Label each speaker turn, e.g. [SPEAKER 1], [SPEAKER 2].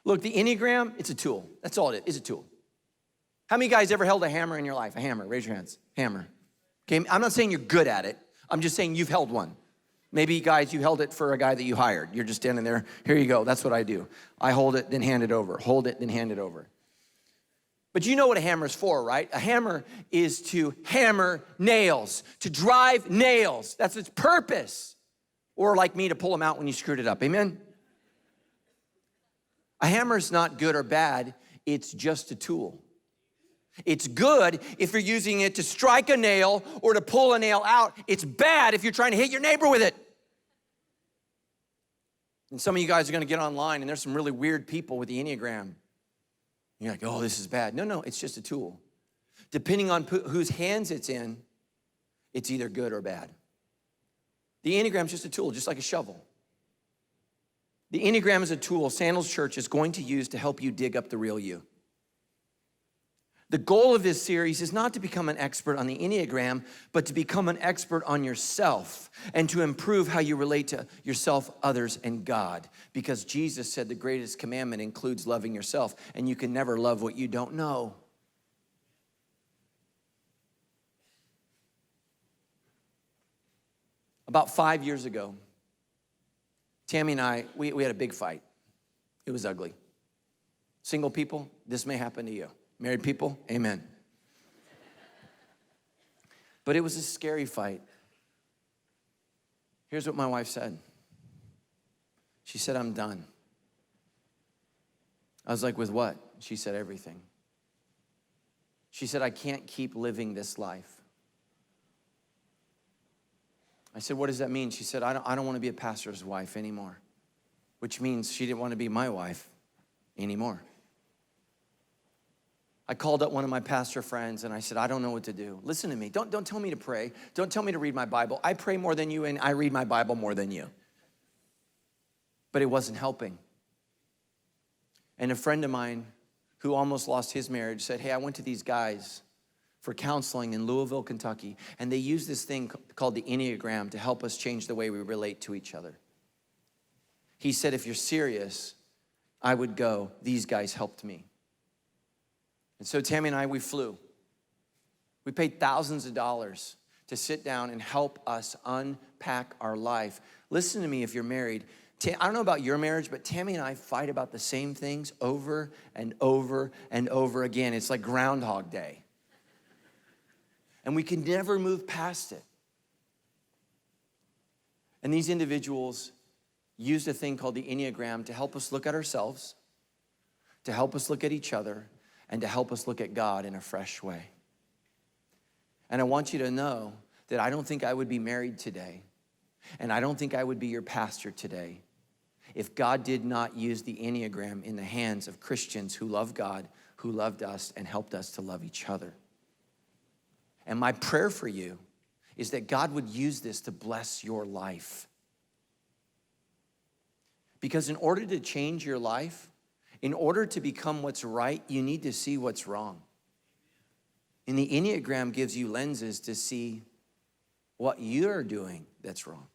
[SPEAKER 1] Look, the Enneagram, it's a tool. That's all it is, it's a tool. How many guys ever held a hammer in your life? A hammer, raise your hands, hammer. Okay, I'm not saying you're good at it. I'm just saying you've held one. Maybe, guys, you held it for a guy that you hired. You're just standing there, here you go, that's what I do. I hold it, then hand it over. Hold it, then hand it over. But you know what a hammer is for, right? A hammer is to hammer nails, to drive nails. That's its purpose. Or like me, to pull them out when you screwed it up, amen? A hammer is not good or bad, it's just a tool. It's good if you're using it to strike a nail or to pull a nail out. It's bad if you're trying to hit your neighbor with it. And some of you guys are gonna get online and there's some really weird people with the Enneagram. You're like, oh, this is bad. No, it's just a tool. Depending on whose hands it's in, it's either good or bad. The Enneagram's just a tool, just like a shovel. The Enneagram is a tool Sandals Church is going to use to help you dig up the real you. The goal of this series is not to become an expert on the Enneagram, but to become an expert on yourself and to improve how you relate to yourself, others, and God. Because Jesus said the greatest commandment includes loving yourself, and you can never love what you don't know. About 5 years ago, Tammy and I, we had a big fight. It was ugly. Single people, this may happen to you. Married people, amen. But it was a scary fight. Here's what my wife said. She said, I'm done. I was like, with what? She said, everything. She said, I can't keep living this life. I said, what does that mean? She said, I don't want to be a pastor's wife anymore, which means she didn't want to be my wife anymore. I called up one of my pastor friends and I said, I don't know what to do. Listen to me. Don't tell me to pray. Don't tell me to read my Bible. I pray more than you and I read my Bible more than you. But it wasn't helping. And a friend of mine who almost lost his marriage said, hey, I went to these guys for counseling in Louisville, Kentucky, and they use this thing called the Enneagram to help us change the way we relate to each other. He said, if you're serious, I would go. These guys helped me. And so Tammy and I, we flew. We paid thousands of dollars to sit down and help us unpack our life. Listen to me if you're married. I don't know about your marriage, but Tammy and I fight about the same things over and over and over again. It's like Groundhog Day. And we can never move past it. And these individuals used a thing called the Enneagram to help us look at ourselves, to help us look at each other, and to help us look at God in a fresh way. And I want you to know that I don't think I would be married today, and I don't think I would be your pastor today if God did not use the Enneagram in the hands of Christians who love God, who loved us, and helped us to love each other. And my prayer for you is that God would use this to bless your life. Because in order to change your life, in order to become what's right, you need to see what's wrong. And the Enneagram gives you lenses to see what you're doing that's wrong.